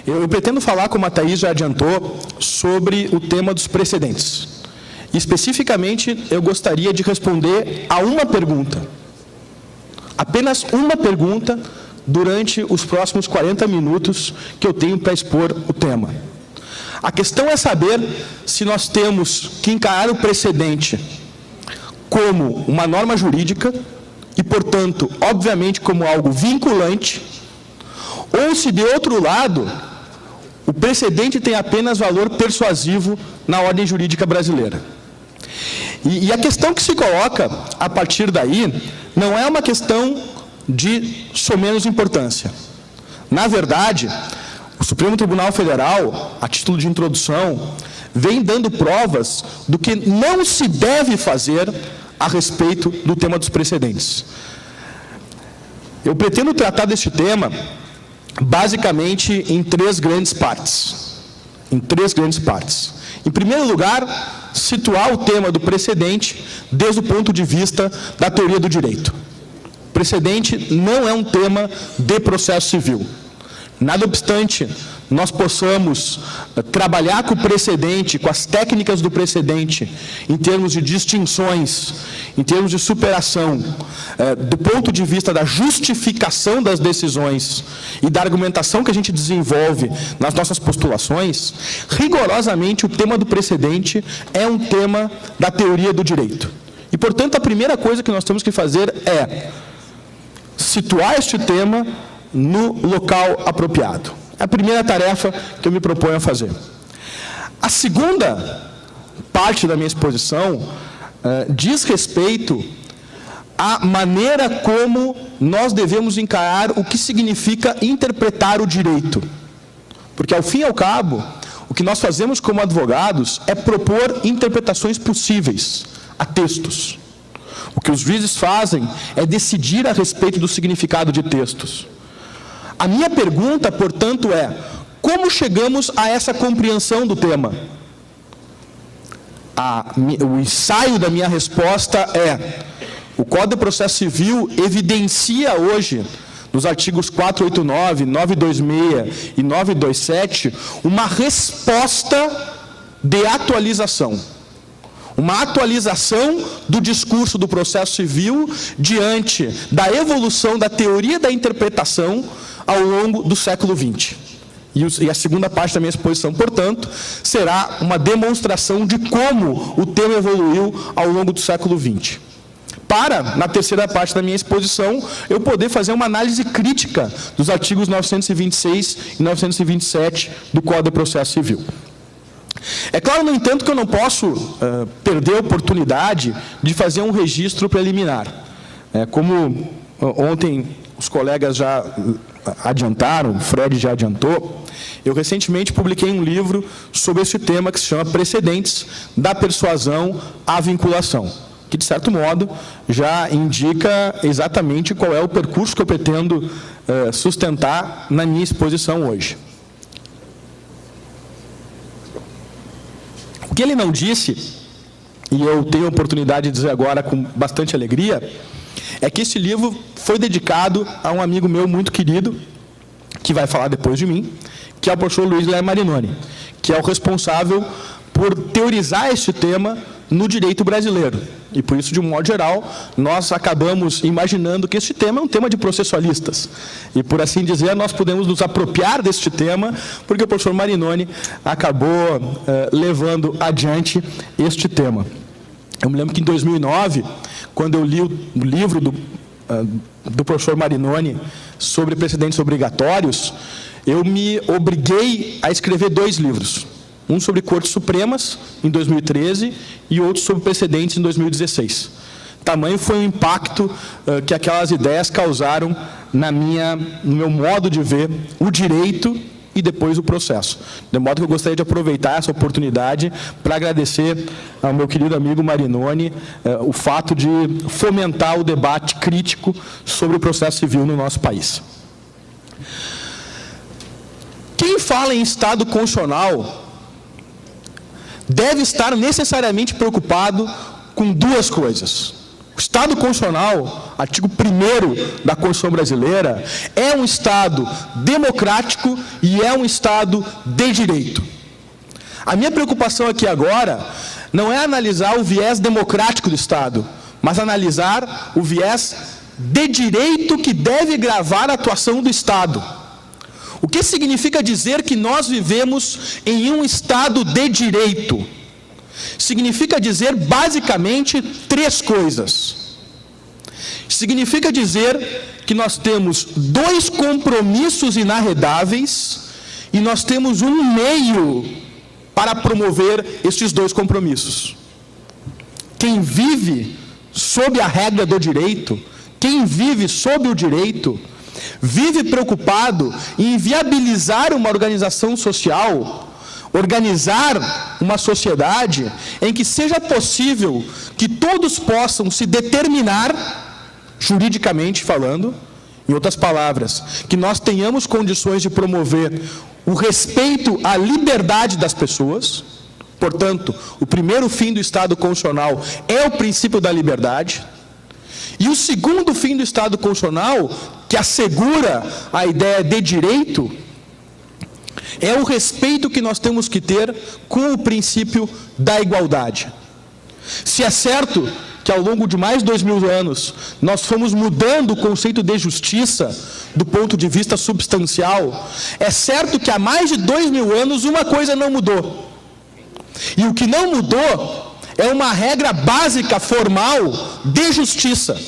Eu pretendo falar, como a Thaís já adiantou, sobre o tema dos precedentes. Especificamente, eu gostaria de responder a uma pergunta. Apenas uma pergunta durante os próximos 40 minutos que eu tenho para expor o tema. A questão é saber se nós temos que encarar o precedente como uma norma jurídica e, portanto, obviamente, como algo vinculante, ou se, de outro lado, o precedente tem apenas valor persuasivo na ordem jurídica brasileira. E a questão que se coloca a partir daí não é uma questão de somenos importância. Na verdade, o Supremo Tribunal Federal, a título de introdução, vem dando provas do que não se deve fazer a respeito do tema dos precedentes. Eu pretendo tratar deste tema basicamente em três grandes partes. Em primeiro lugar, situar o tema do precedente desde o ponto de vista da teoria do direito. Precedente não é um tema de processo civil. Nada obstante, nós possamos trabalhar com o precedente, com as técnicas do precedente, em termos de distinções, em termos de superação, do ponto de vista da justificação das decisões e da argumentação que a gente desenvolve nas nossas postulações, rigorosamente o tema do precedente é um tema da teoria do direito. E, portanto, a primeira coisa que nós temos que fazer é situar este tema no local apropriado. É a primeira tarefa que eu me proponho a fazer. A segunda parte da minha exposição diz respeito à maneira como nós devemos encarar o que significa interpretar o direito. Porque, ao fim e ao cabo, o que nós fazemos como advogados é propor interpretações possíveis a textos. O que os juízes fazem é decidir a respeito do significado de textos. A minha pergunta, portanto, é: como chegamos a essa compreensão do tema? O ensaio da minha resposta é: o Código de Processo Civil evidencia hoje, nos artigos 489, 926 e 927, uma resposta de atualização. Uma atualização do discurso do processo civil diante da evolução da teoria da interpretação ao longo do século XX. E a segunda parte da minha exposição, portanto, será uma demonstração de como o tema evoluiu ao longo do século XX. Para, na terceira parte da minha exposição, eu poder fazer uma análise crítica dos artigos 926 e 927 do Código de Processo Civil. É claro, no entanto, que eu não posso perder a oportunidade de fazer um registro preliminar. Como ontem os colegas já adiantaram, o Fred já adiantou, eu recentemente publiquei um livro sobre esse tema que se chama Precedentes da Persuasão à Vinculação, que, de certo modo, já indica exatamente qual é o percurso que eu pretendo sustentar na minha exposição hoje. O que ele não disse, e eu tenho a oportunidade de dizer agora com bastante alegria, é que esse livro foi dedicado a um amigo meu muito querido, que vai falar depois de mim, que é o professor Luiz Guilherme Marinoni, que é o responsável por teorizar esse tema no direito brasileiro. E por isso, de um modo geral, nós acabamos imaginando que este tema é um tema de processualistas. E, por assim dizer, nós podemos nos apropriar deste tema, porque o professor Marinoni acabou levando adiante este tema. Eu me lembro que, em 2009, quando eu li o livro do professor Marinoni sobre precedentes obrigatórios, eu me obriguei a escrever 2 livros. Um sobre Cortes Supremas, em 2013, e outro sobre precedentes, em 2016. Tamanho foi o impacto que aquelas ideias causaram no meu modo de ver o direito e depois o processo. De modo que eu gostaria de aproveitar essa oportunidade para agradecer ao meu querido amigo Marinoni o fato de fomentar o debate crítico sobre o processo civil no nosso país. Quem fala em Estado constitucional deve estar necessariamente preocupado com 2 coisas. O Estado constitucional, artigo 1º da Constituição brasileira, é um Estado democrático e é um Estado de direito. A minha preocupação aqui agora não é analisar o viés democrático do Estado, mas analisar o viés de direito que deve gravar a atuação do Estado. O que significa dizer que nós vivemos em um Estado de direito? Significa dizer basicamente 3 coisas. Significa dizer que nós temos 2 compromissos inarredáveis e nós temos um meio para promover estes 2 compromissos. Quem vive sob a regra do direito, quem vive sob o direito, vive preocupado em viabilizar uma organização social, organizar uma sociedade em que seja possível que todos possam se determinar, juridicamente falando, em outras palavras, que nós tenhamos condições de promover o respeito à liberdade das pessoas. Portanto, o primeiro fim do Estado constitucional é o princípio da liberdade. E o segundo fim do Estado constitucional, que assegura a ideia de direito, é o respeito que nós temos que ter com o princípio da igualdade. Se é certo que ao longo de mais de 2000 anos nós fomos mudando o conceito de justiça do ponto de vista substancial, é certo que há mais de 2000 anos uma coisa não mudou. E o que não mudou é uma regra básica, formal, de justiça.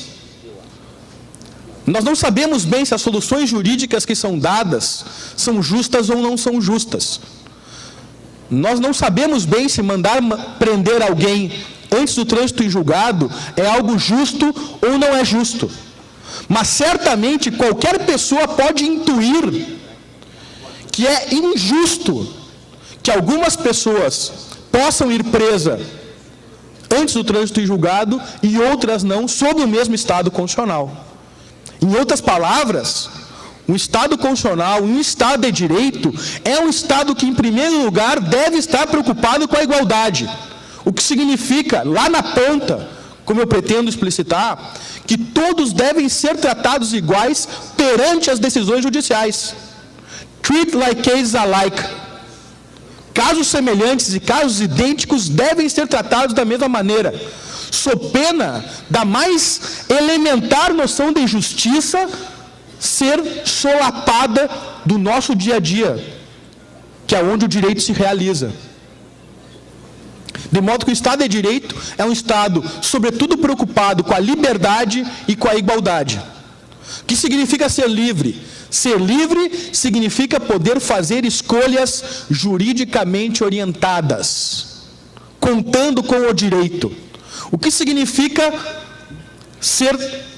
Nós não sabemos bem se as soluções jurídicas que são dadas são justas ou não são justas. Nós não sabemos bem se mandar prender alguém antes do trânsito em julgado é algo justo ou não é justo. Mas certamente qualquer pessoa pode intuir que é injusto que algumas pessoas possam ir presas antes do trânsito em julgado e outras não, sob o mesmo Estado constitucional. Em outras palavras, um Estado constitucional, um Estado de direito, é um Estado que, em primeiro lugar, deve estar preocupado com a igualdade. O que significa, lá na ponta, como eu pretendo explicitar, que todos devem ser tratados iguais perante as decisões judiciais. Treat like cases alike. Casos semelhantes e casos idênticos devem ser tratados da mesma maneira, sob pena da mais elementar noção de justiça ser solapada do nosso dia a dia, que é onde o direito se realiza. De modo que o Estado de Direito é um Estado, sobretudo, preocupado com a liberdade e com a igualdade. O que significa ser livre? Ser livre significa poder fazer escolhas juridicamente orientadas, contando com o direito. O que significa ser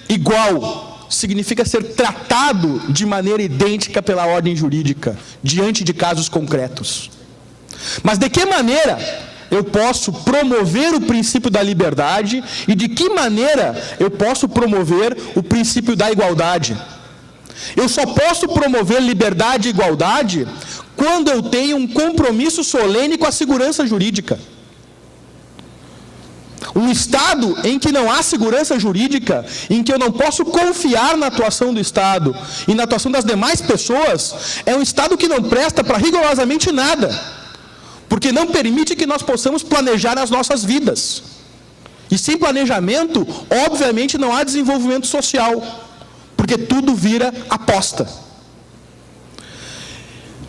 igual? Significa ser tratado de maneira idêntica pela ordem jurídica, diante de casos concretos. Mas de que maneira eu posso promover o princípio da liberdade e de que maneira eu posso promover o princípio da igualdade? Eu só posso promover liberdade e igualdade quando eu tenho um compromisso solene com a segurança jurídica. Um Estado em que não há segurança jurídica, em que eu não posso confiar na atuação do Estado e na atuação das demais pessoas, é um Estado que não presta para rigorosamente nada, porque não permite que nós possamos planejar as nossas vidas. E sem planejamento, obviamente, não há desenvolvimento social, porque tudo vira aposta.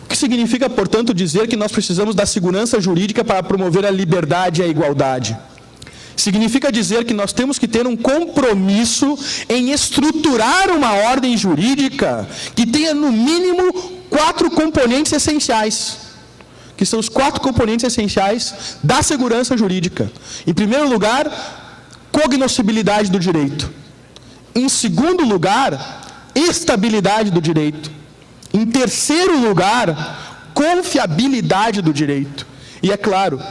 O que significa, portanto, dizer que nós precisamos da segurança jurídica para promover a liberdade e a igualdade? Significa dizer que nós temos que ter um compromisso em estruturar uma ordem jurídica que tenha, no mínimo, 4 componentes essenciais, que são os 4 componentes essenciais da segurança jurídica. Em primeiro lugar, cognoscibilidade do direito. Em segundo lugar, estabilidade do direito. Em terceiro lugar, confiabilidade do direito. E, é claro,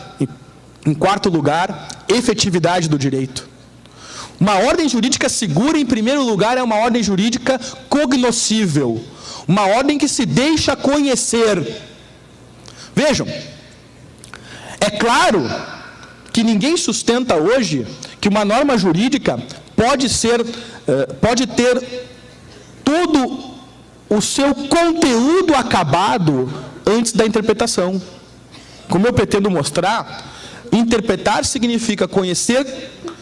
em quarto lugar, efetividade do direito. Uma ordem jurídica segura, em primeiro lugar, é uma ordem jurídica cognoscível. Uma ordem que se deixa conhecer. Vejam, é claro que ninguém sustenta hoje que uma norma jurídica pode ter todo o seu conteúdo acabado antes da interpretação. Como eu pretendo mostrar, interpretar significa conhecer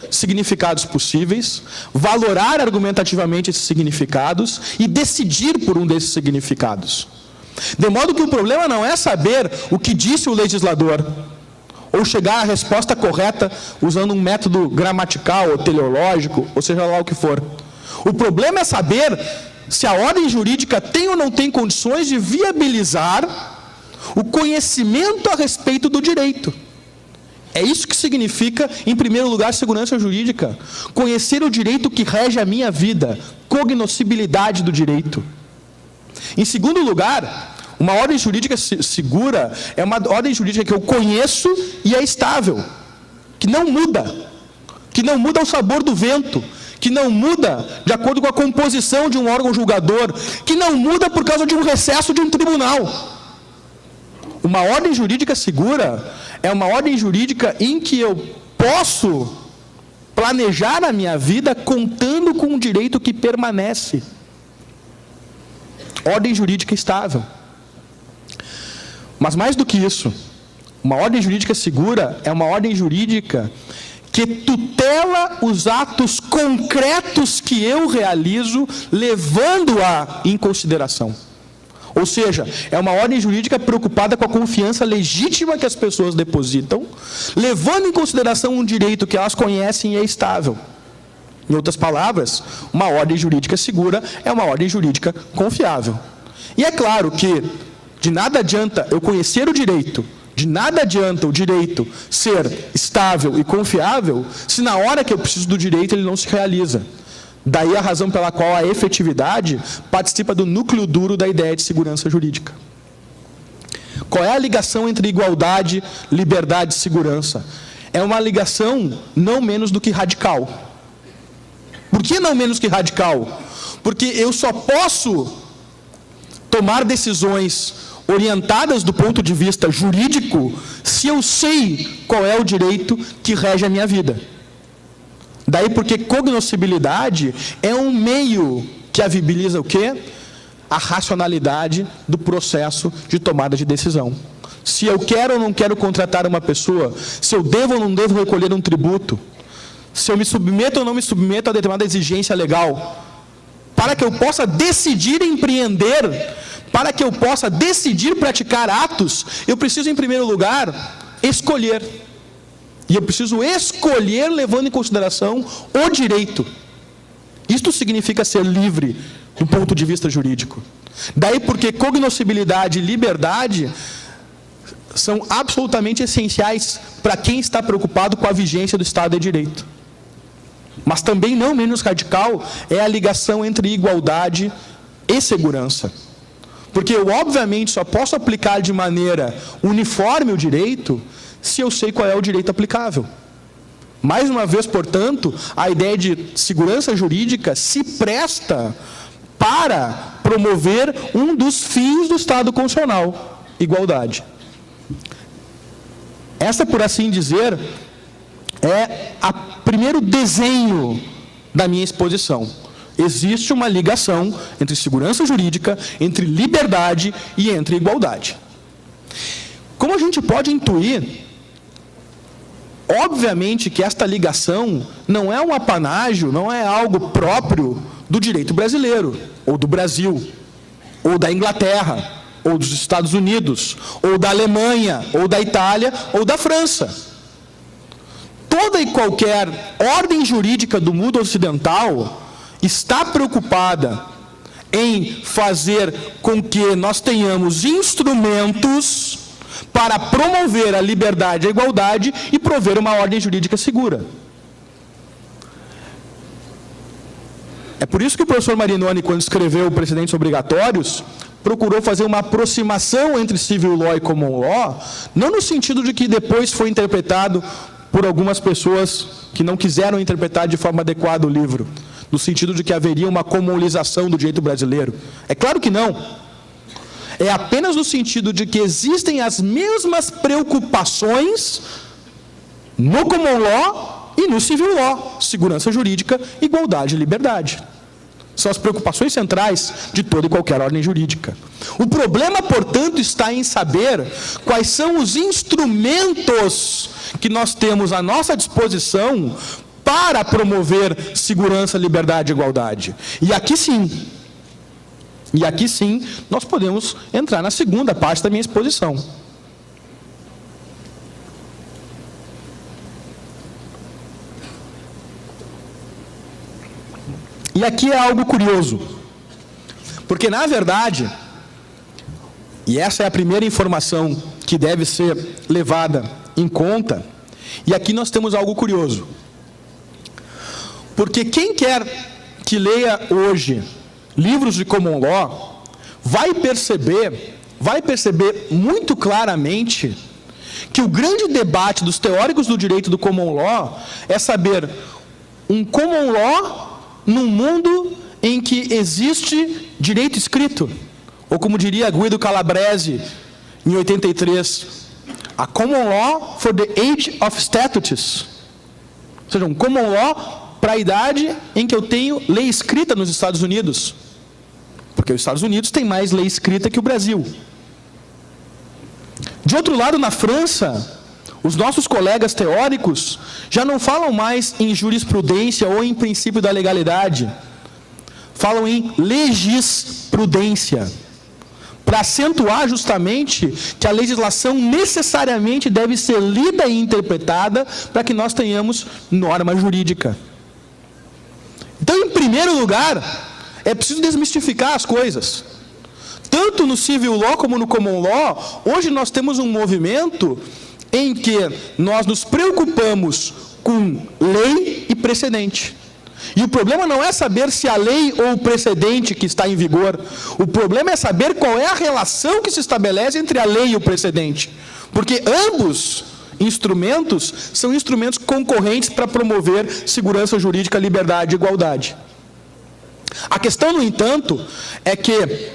significados possíveis, valorar argumentativamente esses significados e decidir por um desses significados. De modo que o problema não é saber o que disse o legislador, ou chegar à resposta correta usando um método gramatical ou teleológico, ou seja lá o que for. O problema é saber se a ordem jurídica tem ou não tem condições de viabilizar o conhecimento a respeito do direito. É isso que significa, em primeiro lugar, segurança jurídica. Conhecer o direito que rege a minha vida, cognoscibilidade do direito. Em segundo lugar, uma ordem jurídica segura é uma ordem jurídica que eu conheço e é estável, que não muda o sabor do vento, que não muda de acordo com a composição de um órgão julgador, que não muda por causa de um recesso de um tribunal. Uma ordem jurídica segura é uma ordem jurídica em que eu posso planejar a minha vida contando com um direito que permanece. Ordem jurídica estável. Mas mais do que isso, uma ordem jurídica segura é uma ordem jurídica que tutela os atos concretos que eu realizo, levando-a em consideração. Ou seja, é uma ordem jurídica preocupada com a confiança legítima que as pessoas depositam, levando em consideração um direito que elas conhecem e é estável. Em outras palavras, uma ordem jurídica segura é uma ordem jurídica confiável. E é claro que de nada adianta eu conhecer o direito, de nada adianta o direito ser estável e confiável, se na hora que eu preciso do direito ele não se realiza. Daí a razão pela qual a efetividade participa do núcleo duro da ideia de segurança jurídica. Qual é a ligação entre igualdade, liberdade e segurança? É uma ligação não menos do que radical. Por que não menos que radical? Porque eu só posso tomar decisões orientadas do ponto de vista jurídico se eu sei qual é o direito que rege a minha vida. Daí porque cognoscibilidade é um meio que viabiliza o quê? A racionalidade do processo de tomada de decisão. Se eu quero ou não quero contratar uma pessoa, se eu devo ou não devo recolher um tributo, se eu me submeto ou não me submeto a determinada exigência legal, para que eu possa decidir empreender, para que eu possa decidir praticar atos, eu preciso, em primeiro lugar, escolher. E eu preciso escolher levando em consideração o direito. Isto significa ser livre do ponto de vista jurídico. Daí porque cognoscibilidade e liberdade são absolutamente essenciais para quem está preocupado com a vigência do Estado de Direito. Mas também não menos radical é a ligação entre igualdade e segurança. Porque eu, obviamente, só posso aplicar de maneira uniforme o direito se eu sei qual é o direito aplicável. Mais uma vez, portanto, a ideia de segurança jurídica se presta para promover um dos fins do Estado constitucional, igualdade. Essa, por assim dizer, é o primeiro desenho da minha exposição. Existe uma ligação entre segurança jurídica, entre liberdade e entre igualdade. Como a gente pode intuir, obviamente que esta ligação não é um apanágio, não é algo próprio do direito brasileiro, ou do Brasil, ou da Inglaterra, ou dos Estados Unidos, ou da Alemanha, ou da Itália, ou da França. Toda e qualquer ordem jurídica do mundo ocidental está preocupada em fazer com que nós tenhamos instrumentos para promover a liberdade e a igualdade e prover uma ordem jurídica segura. É por isso que o professor Marinoni, quando escreveu Precedentes Obrigatórios, procurou fazer uma aproximação entre civil law e common law, não no sentido de que depois foi interpretado por algumas pessoas que não quiseram interpretar de forma adequada o livro, no sentido de que haveria uma comunalização do direito brasileiro. É claro que não. É apenas no sentido de que existem as mesmas preocupações no common law e E no civil law, segurança jurídica, igualdade e liberdade. São as preocupações centrais de toda e qualquer ordem jurídica. O problema, portanto, está em saber quais são os instrumentos que nós temos à nossa disposição para promover segurança, liberdade e igualdade. E aqui sim, nós podemos entrar na segunda parte da minha exposição. E aqui é algo curioso, porque, na verdade, e essa é a primeira informação que deve ser levada em conta, e aqui nós temos algo curioso. Porque quem quer que leia hoje livros de common law, vai perceber muito claramente que o grande debate dos teóricos do direito do common law é saber um common law num mundo em que existe direito escrito, ou como diria Guido Calabrese, em 83, a common law for the age of statutes, ou seja, um common law para a idade em que eu tenho lei escrita nos Estados Unidos, porque os Estados Unidos têm mais lei escrita que o Brasil. De outro lado, na França, os nossos colegas teóricos já não falam mais em jurisprudência ou em princípio da legalidade. Falam em legisprudência, para acentuar justamente que a legislação necessariamente deve ser lida e interpretada para que nós tenhamos norma jurídica. Então, em primeiro lugar, é preciso desmistificar as coisas. Tanto no civil law como no common law, hoje nós temos um movimento em que nós nos preocupamos com lei e precedente. E o problema não é saber se a lei ou o precedente que está em vigor. O problema é saber qual é a relação que se estabelece entre a lei e o precedente. Porque ambos instrumentos são instrumentos concorrentes para promover segurança jurídica, liberdade e igualdade. A questão, no entanto, é que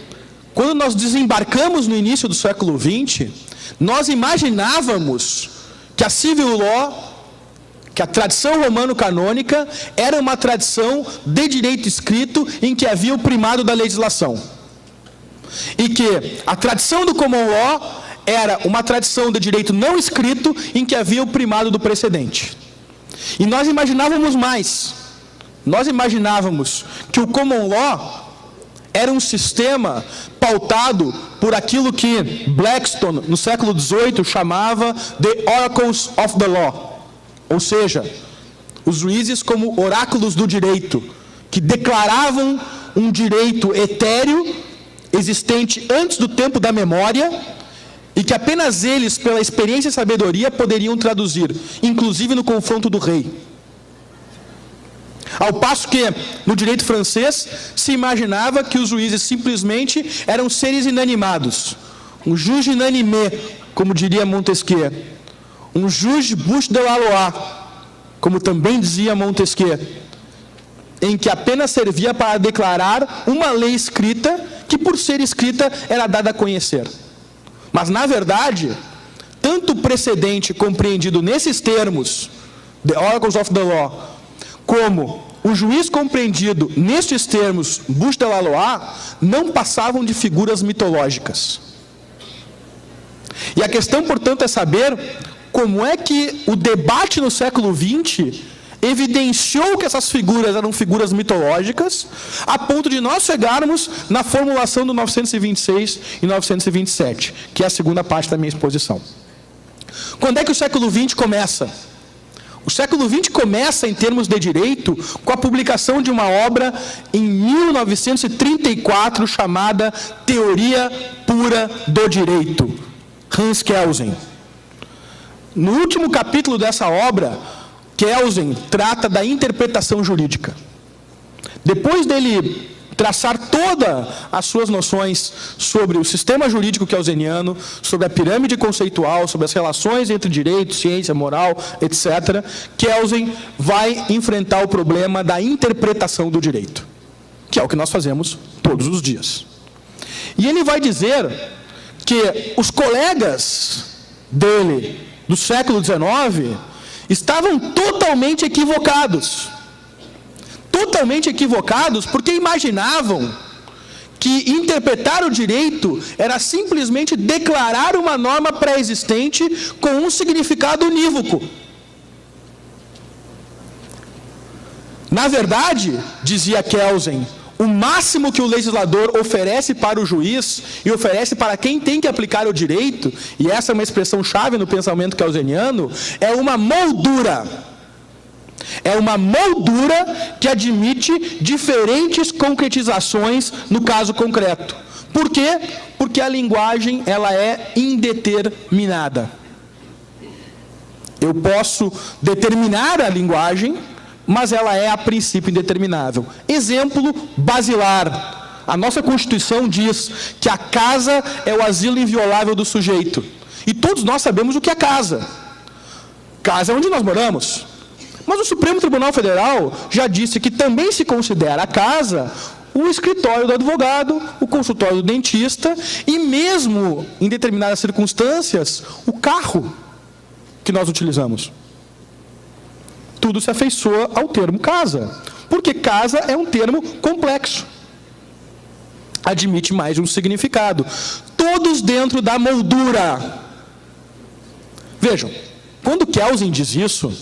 quando nós desembarcamos no início do século XX, nós imaginávamos que a civil law, que a tradição romano-canônica, era uma tradição de direito escrito em que havia o primado da legislação. E que a tradição do common law era uma tradição de direito não escrito em que havia o primado do precedente. E nós imaginávamos mais. Nós imaginávamos que o common law era um sistema pautado por aquilo que Blackstone, no século XVIII, chamava The Oracles of the Law. Ou seja, os juízes como oráculos do direito, que declaravam um direito etéreo, existente antes do tempo da memória, e que apenas eles, pela experiência e sabedoria, poderiam traduzir, inclusive no confronto do rei. Ao passo que, no direito francês, se imaginava que os juízes simplesmente eram seres inanimados. Um juge inanimé, como diria Montesquieu. Um juge bouche de la loi, como também dizia Montesquieu, em que apenas servia para declarar uma lei escrita, que por ser escrita era dada a conhecer. Mas, na verdade, tanto o precedente compreendido nesses termos, The Oracles of the Law, como o juiz compreendido nestes termos, bouche de la loi, não passavam de figuras mitológicas. E a questão, portanto, é saber como é que o debate no século XX evidenciou que essas figuras eram figuras mitológicas, a ponto de nós chegarmos na formulação do 926 e 927, que é a segunda parte da minha exposição. Quando é que o século XX começa? O século XX começa, em termos de direito, com a publicação de uma obra em 1934 chamada Teoria Pura do Direito, Hans Kelsen. No último capítulo dessa obra, Kelsen trata da interpretação jurídica. Depois dele traçar todas as suas noções sobre o sistema jurídico kelseniano, sobre a pirâmide conceitual, sobre as relações entre direito, ciência, moral, etc., Kelsen vai enfrentar o problema da interpretação do direito, que é o que nós fazemos todos os dias. E ele vai dizer que os colegas dele do século XIX estavam totalmente equivocados. Totalmente equivocados porque imaginavam que interpretar o direito era simplesmente declarar uma norma pré-existente com um significado unívoco. Na verdade, dizia Kelsen, o máximo que o legislador oferece para o juiz e oferece para quem tem que aplicar o direito, e essa é uma expressão chave no pensamento kelseniano, é uma moldura. É uma moldura que admite diferentes concretizações no caso concreto. Por quê? Porque a linguagem ela é indeterminada. Eu posso determinar a linguagem, mas ela é a princípio indeterminável. Exemplo basilar. A nossa Constituição diz que a casa é o asilo inviolável do sujeito. E todos nós sabemos o que é casa. Casa é onde nós moramos. Mas o Supremo Tribunal Federal já disse que também se considera a casa o escritório do advogado, o consultório do dentista e mesmo, em determinadas circunstâncias, o carro que nós utilizamos. Tudo se afeiçoa ao termo casa, porque casa é um termo complexo. Admite mais de um significado. Todos dentro da moldura. Vejam, quando Kelsen diz isso,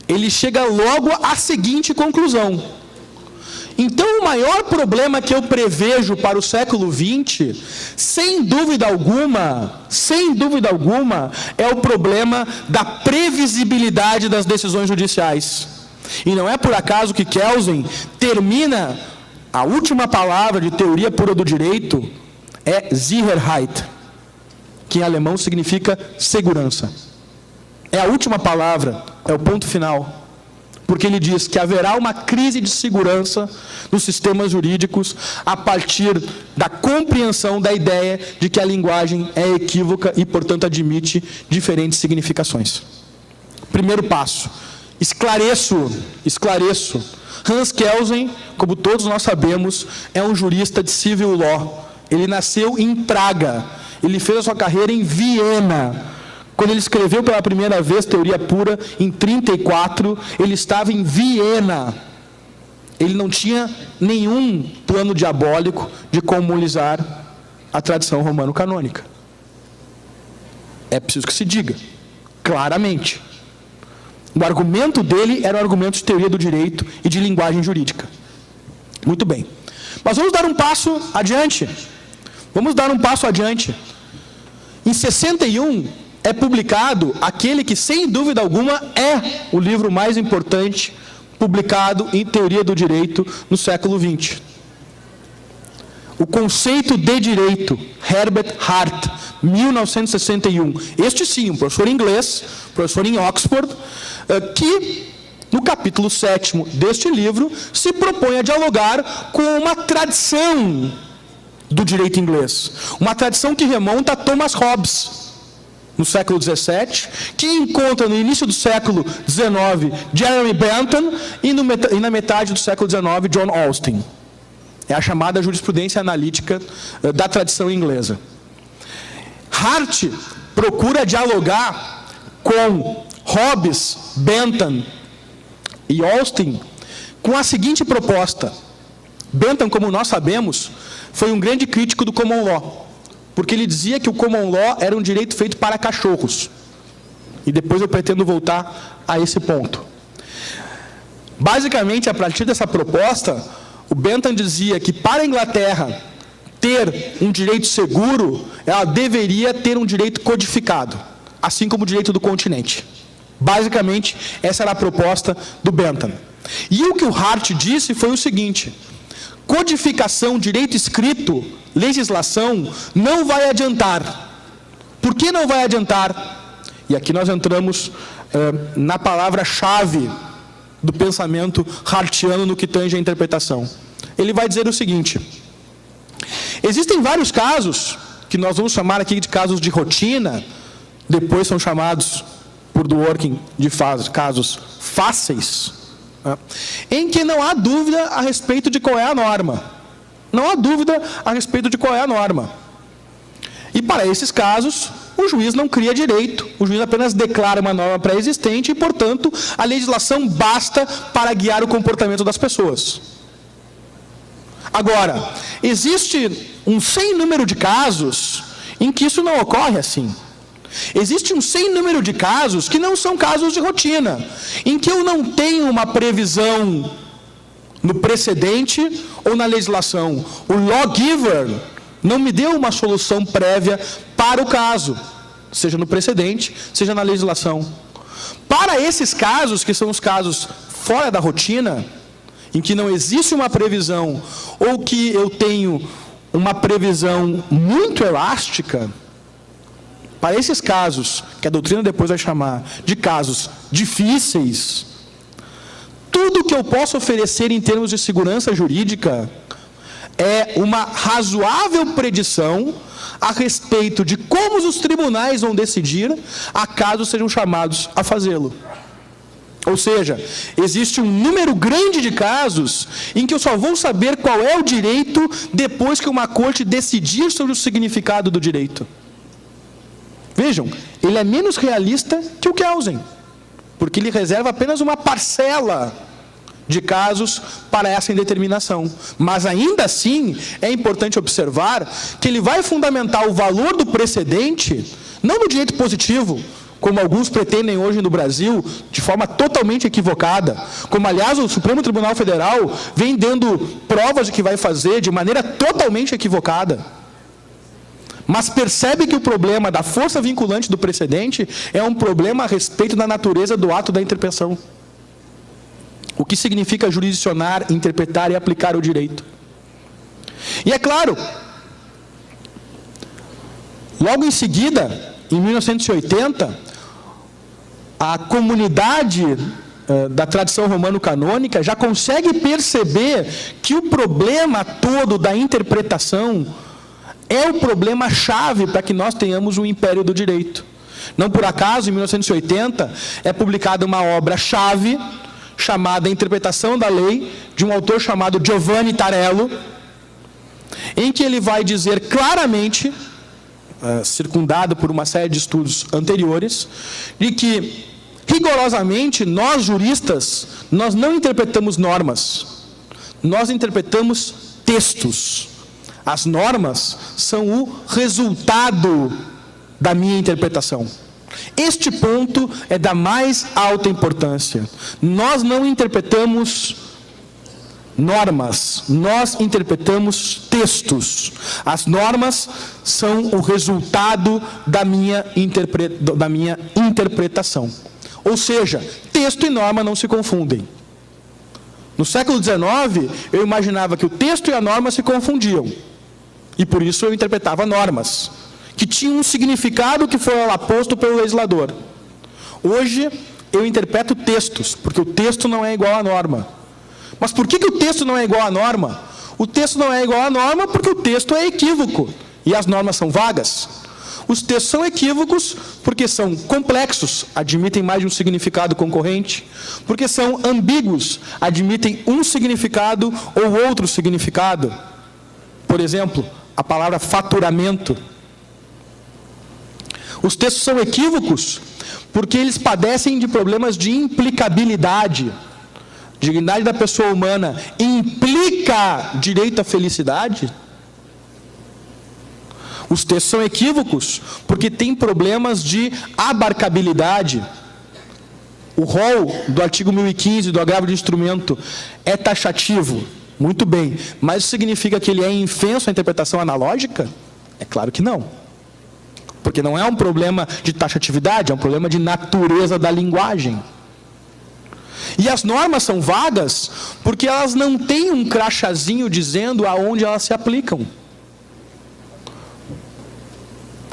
ele chega logo à seguinte conclusão. Então, o maior problema que eu prevejo para o século XX, sem dúvida alguma, é o problema da previsibilidade das decisões judiciais. E não é por acaso que Kelsen termina a última palavra de teoria pura do direito, é Sicherheit, que em alemão significa segurança. É a última palavra, é o ponto final. Porque ele diz que haverá uma crise de segurança nos sistemas jurídicos a partir da compreensão da ideia de que a linguagem é equívoca e, portanto, admite diferentes significações. Primeiro passo, esclareço. Hans Kelsen, como todos nós sabemos, é um jurista de civil law. Ele nasceu em Praga, ele fez a sua carreira em Viena. Quando ele escreveu pela primeira vez Teoria Pura, em 1934, ele estava em Viena. Ele não tinha nenhum plano diabólico de comunizar a tradição romano-canônica. É preciso que se diga, claramente. O argumento dele era um argumento de teoria do direito e de linguagem jurídica. Muito bem. Mas vamos dar um passo adiante. Em 61... é publicado aquele que, sem dúvida alguma, é o livro mais importante publicado em teoria do direito no século XX. O Conceito de Direito, Herbert Hart, 1961. Este sim, um professor inglês, professor em Oxford, que, no capítulo 7º deste livro, se propõe a dialogar com uma tradição do direito inglês. Uma tradição que remonta a Thomas Hobbes, no século XVII, que encontra no início do século XIX Jeremy Bentham e na metade do século XIX John Austin. É a chamada jurisprudência analítica da tradição inglesa. Hart procura dialogar com Hobbes, Bentham e Austin com a seguinte proposta. Bentham, como nós sabemos, foi um grande crítico do common law, porque ele dizia que o common law era um direito feito para cachorros. E depois eu pretendo voltar a esse ponto. Basicamente, a partir dessa proposta, o Bentham dizia que para a Inglaterra ter um direito seguro, ela deveria ter um direito codificado, assim como o direito do continente. Basicamente, essa era a proposta do Bentham. E o que o Hart disse foi o seguinte: codificação, direito escrito, legislação, não vai adiantar. Por que não vai adiantar? E aqui nós entramos na palavra-chave do pensamento hartiano no que tange a interpretação. Ele vai dizer o seguinte: existem vários casos, que nós vamos chamar aqui de casos de rotina, depois são chamados, por Dworkin, de casos fáceis, em que não há dúvida a respeito de qual é a norma. Não há dúvida a respeito de qual é a norma. E para esses casos, o juiz não cria direito, o juiz apenas declara uma norma pré-existente e, portanto, a legislação basta para guiar o comportamento das pessoas. Agora, existe um sem número de casos em que isso não ocorre assim. Existe um sem número de casos que não são casos de rotina, em que eu não tenho uma previsão no precedente ou na legislação. O lawgiver não me deu uma solução prévia para o caso, seja no precedente, seja na legislação. Para esses casos, que são os casos fora da rotina, em que não existe uma previsão, ou que eu tenho uma previsão muito elástica, para esses casos, que a doutrina depois vai chamar de casos difíceis, tudo que eu posso oferecer em termos de segurança jurídica é uma razoável predição a respeito de como os tribunais vão decidir, acaso sejam chamados a fazê-lo. Ou seja, existe um número grande de casos em que eu só vou saber qual é o direito depois que uma corte decidir sobre o significado do direito. Vejam, ele é menos realista que o Kelsen, porque ele reserva apenas uma parcela de casos para essa indeterminação. Mas ainda assim, é importante observar que ele vai fundamentar o valor do precedente, não no direito positivo, como alguns pretendem hoje no Brasil, de forma totalmente equivocada, como aliás o Supremo Tribunal Federal vem dando provas de que vai fazer de maneira totalmente equivocada. Mas percebe que o problema da força vinculante do precedente é um problema a respeito da natureza do ato da interpretação. O que significa jurisdicionar, interpretar e aplicar o direito. E é claro, logo em seguida, em 1980, a comunidade da tradição romano-canônica já consegue perceber que o problema todo da interpretação é o problema-chave para que nós tenhamos um império do direito. Não por acaso, em 1980, é publicada uma obra-chave chamada Interpretação da Lei, de um autor chamado Giovanni Tarello, em que ele vai dizer claramente, circundado por uma série de estudos anteriores, de que, rigorosamente, nós juristas, nós não interpretamos normas, nós interpretamos textos. As normas são o resultado da minha interpretação. Este ponto é da mais alta importância. Nós não interpretamos normas, nós interpretamos textos. As normas são o resultado da minha interpretação. Ou seja, texto e norma não se confundem. No século XIX, eu imaginava que o texto e a norma se confundiam. E por isso eu interpretava normas, que tinham um significado que foi lá posto pelo legislador. Hoje, eu interpreto textos, porque o texto não é igual à norma. Mas por que o texto não é igual à norma? O texto não é igual à norma porque o texto é equívoco, e as normas são vagas. Os textos são equívocos porque são complexos, admitem mais de um significado concorrente, porque são ambíguos, admitem um significado ou outro significado. Por exemplo, a palavra faturamento. Os textos são equívocos porque eles padecem de problemas de implicabilidade. Dignidade da pessoa humana implica direito à felicidade? Os textos são equívocos porque têm problemas de abarcabilidade. O rol do artigo 1015 do agravo de instrumento é taxativo. Muito bem, mas isso significa que ele é infenso à interpretação analógica? É claro que não. Porque não é um problema de taxatividade, é um problema de natureza da linguagem. E as normas são vagas porque elas não têm um crachazinho dizendo aonde elas se aplicam.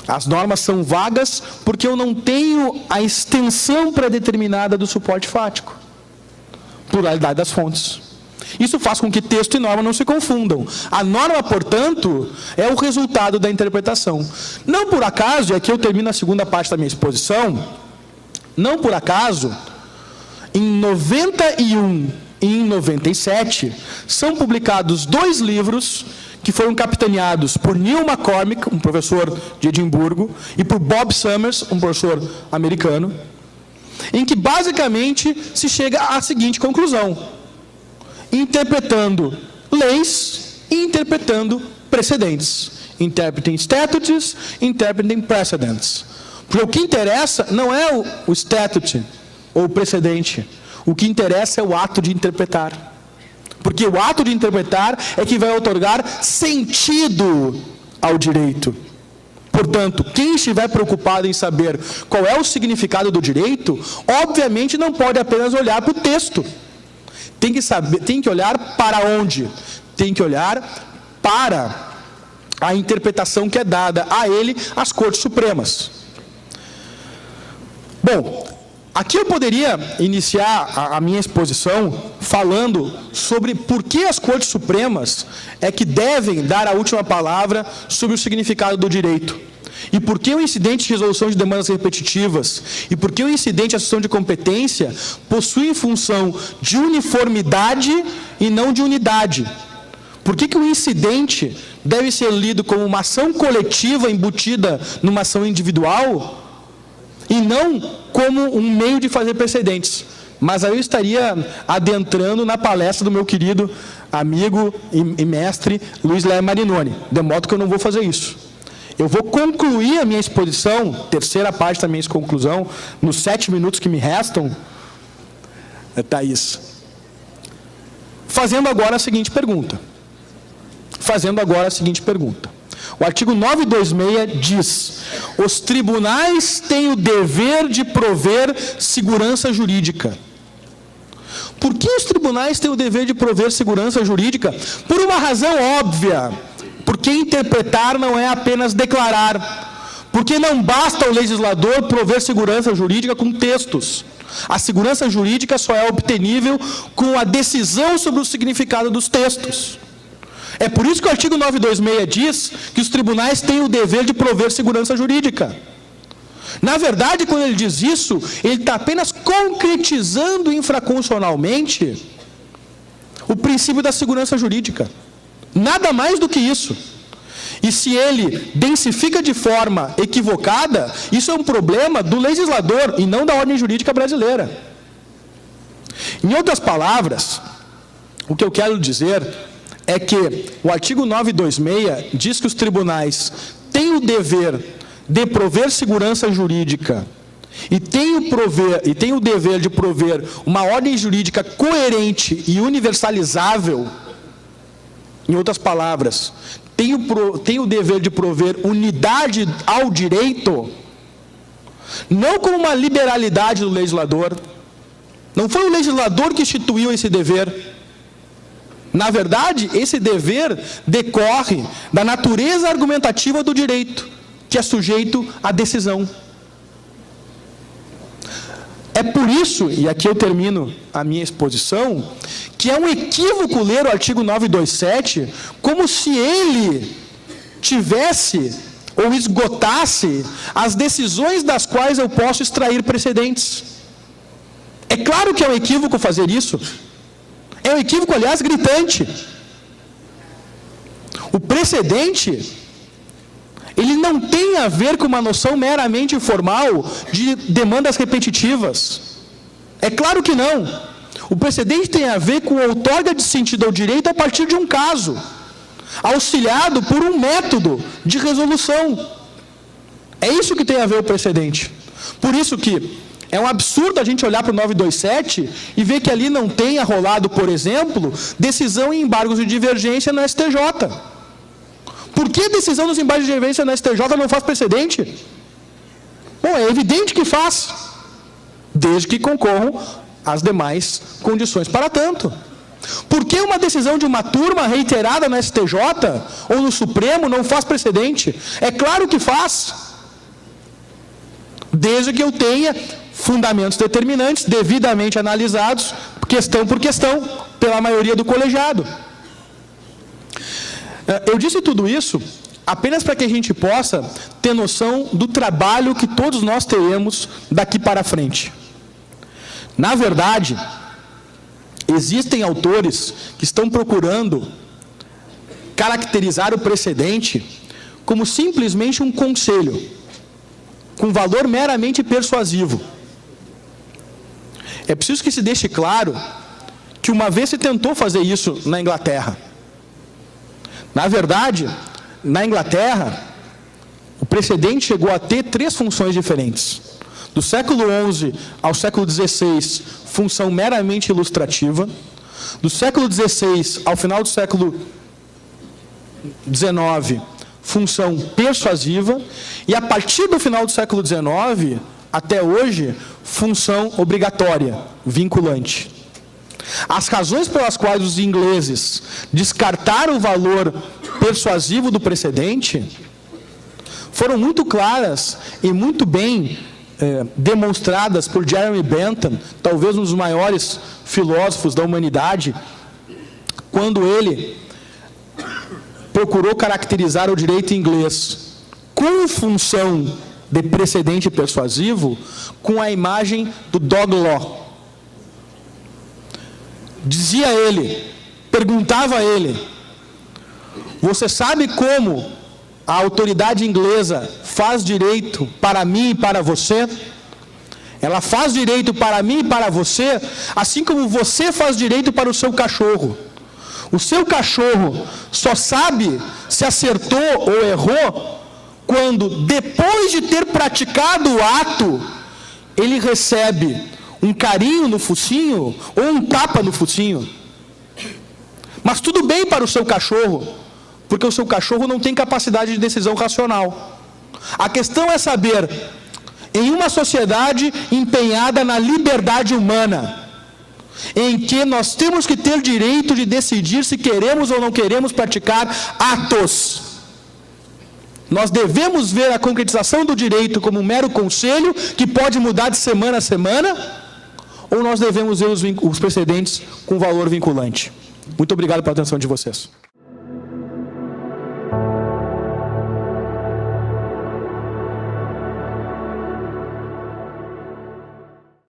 As normas são vagas porque eu não tenho a extensão pré-determinada do suporte fático. Pluralidade das fontes. Isso faz com que texto e norma não se confundam. A norma, portanto, é o resultado da interpretação. Não por acaso, e aqui eu termino a segunda parte da minha exposição, não por acaso, em 91 e em 97, são publicados 2 livros que foram capitaneados por Neil McCormick, um professor de Edimburgo, e por Bob Summers, um professor americano, em que basicamente se chega à seguinte conclusão: interpretando leis e interpretando precedentes. Interpreting statutes, interpreting precedents. Porque o que interessa não é o statute ou o precedente. O que interessa é o ato de interpretar. Porque o ato de interpretar é que vai otorgar sentido ao direito. Portanto, quem estiver preocupado em saber qual é o significado do direito, obviamente não pode apenas olhar para o texto. Tem que olhar para onde? Tem que olhar para a interpretação que é dada a ele às Cortes Supremas. Bom, aqui eu poderia iniciar a minha exposição falando sobre por que as Cortes Supremas é que devem dar a última palavra sobre o significado do direito. E por que o incidente de resolução de demandas repetitivas e por que o incidente de assunção de competência possuem função de uniformidade e não de unidade. Por que o incidente deve ser lido como uma ação coletiva embutida numa ação individual e não como um meio de fazer precedentes? Mas aí eu estaria adentrando na palestra do meu querido amigo e mestre Luiz Léo Marinoni, de modo que eu não vou fazer isso. Eu vou concluir a minha exposição, terceira parte da minha conclusão, nos 7 minutos que me restam, Thaís, fazendo agora a seguinte pergunta. O artigo 926 diz: os tribunais têm o dever de prover segurança jurídica. Por que os tribunais têm o dever de prover segurança jurídica? Por uma razão óbvia. Porque interpretar não é apenas declarar. Porque não basta o legislador prover segurança jurídica com textos. A segurança jurídica só é obtenível com a decisão sobre o significado dos textos. É por isso que o artigo 926 diz que os tribunais têm o dever de prover segurança jurídica. Na verdade, quando ele diz isso, ele está apenas concretizando infraconstitucionalmente o princípio da segurança jurídica. Nada mais do que isso. E se ele densifica de forma equivocada, isso é um problema do legislador e não da ordem jurídica brasileira. Em outras palavras, o que eu quero dizer é que o artigo 926 diz que os tribunais têm o dever de prover segurança jurídica e têm o dever de prover uma ordem jurídica coerente e universalizável. Em outras palavras, tem o dever de prover unidade ao direito, não como uma liberalidade do legislador. Não foi o legislador que instituiu esse dever. Na verdade, esse dever decorre da natureza argumentativa do direito, que é sujeito à decisão. É por isso, e aqui eu termino a minha exposição, que é um equívoco ler o artigo 927 como se ele tivesse ou esgotasse as decisões das quais eu posso extrair precedentes. É claro que é um equívoco fazer isso. É um equívoco, aliás, gritante. O precedente, ele não tem a ver com uma noção meramente formal de demandas repetitivas. É claro que não. O precedente tem a ver com outorga de sentido ao direito a partir de um caso, auxiliado por um método de resolução. É isso que tem a ver o precedente. Por isso que é um absurdo a gente olhar para o 927 e ver que ali não tenha rolado, por exemplo, decisão em embargos de divergência no STJ. Por que a decisão dos embargos de divergência no STJ não faz precedente? Bom, é evidente que faz, desde que concorram as demais condições para tanto. Por que uma decisão de uma turma reiterada no STJ ou no Supremo não faz precedente? É claro que faz, desde que eu tenha fundamentos determinantes, devidamente analisados, questão por questão, pela maioria do colegiado. Eu disse tudo isso apenas para que a gente possa ter noção do trabalho que todos nós teremos daqui para frente. Na verdade, existem autores que estão procurando caracterizar o precedente como simplesmente um conselho, com valor meramente persuasivo. É preciso que se deixe claro que uma vez se tentou fazer isso na Inglaterra. Na verdade, na Inglaterra, o precedente chegou a ter 3 funções diferentes. Do século XI ao século XVI, função meramente ilustrativa. Do século XVI ao final do século XIX, função persuasiva. E a partir do final do século XIX, até hoje, função obrigatória, vinculante. As razões pelas quais os ingleses descartaram o valor persuasivo do precedente foram muito claras e muito bem demonstradas por Jeremy Bentham, talvez um dos maiores filósofos da humanidade, quando ele procurou caracterizar o direito inglês com função de precedente persuasivo com a imagem do dog law. Dizia ele, perguntava ele: você sabe como a autoridade inglesa faz direito para mim e para você? Ela faz direito para mim e para você, assim como você faz direito para o seu cachorro. O seu cachorro só sabe se acertou ou errou quando, depois de ter praticado o ato, ele recebe um carinho no focinho ou um tapa no focinho. Mas tudo bem para o seu cachorro, porque o seu cachorro não tem capacidade de decisão racional. A questão é saber, em uma sociedade empenhada na liberdade humana, em que nós temos que ter direito de decidir se queremos ou não queremos praticar atos, nós devemos ver a concretização do direito como um mero conselho que pode mudar de semana a semana, ou nós devemos ver os precedentes com valor vinculante? Muito obrigado pela atenção de vocês.